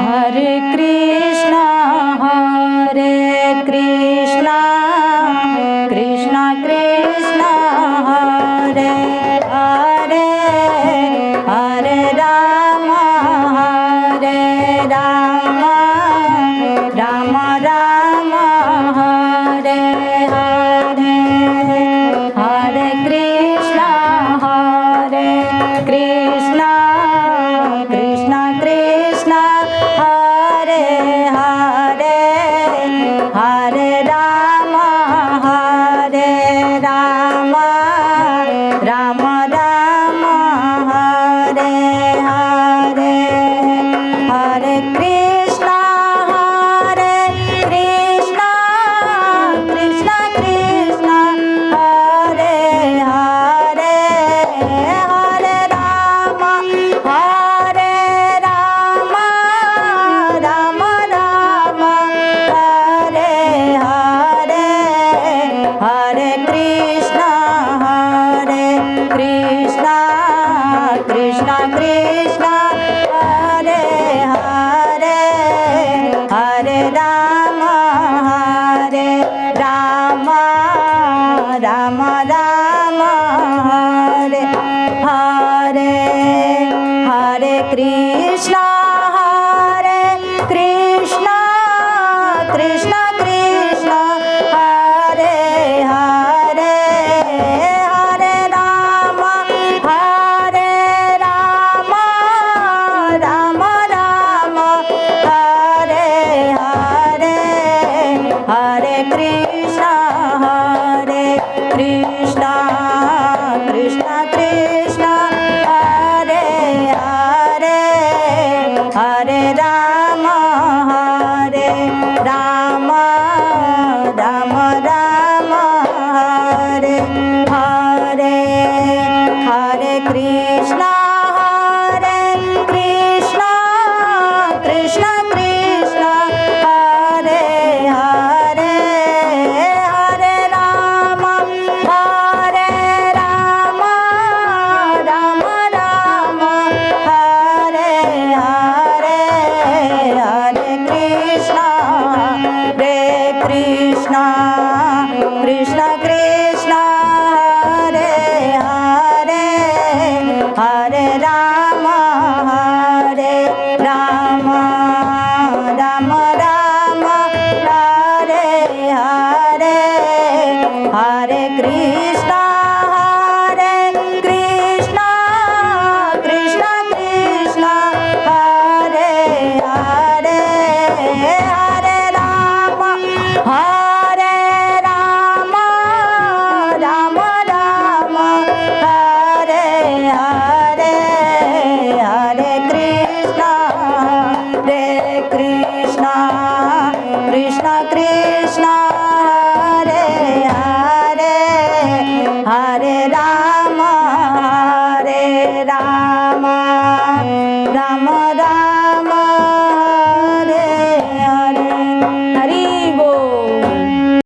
Hare Krishna Krishna Krishna Hare Hare Hare Ram Ram Ram Hare Hare Hare Krishna Krishna Krishna Hare Hare Hare Ram Ram Ram Hare Hare Hare Krishna Krishna Krishna Hare Hare Hare Ram Ram Ram Hare Hare Hare Krishna Krishna Hare Hare Hare Ram Ram Hare Hare Hare Krishna Krishna Hare Hare Hare Ram Ram Hare Hare Hare Krishna Krishna Hare Hare Hare Ram Ram Hare Hare Hare Krishna Krishna Hare Hare Hare Ram Ram Hare Hare Hare Krishna Krishna Hare Hare Hare Ram Hare Hare Hare Krishna Krishna Hare Hare Hare Ram Ram Hare Hare Hare Krishna Krishna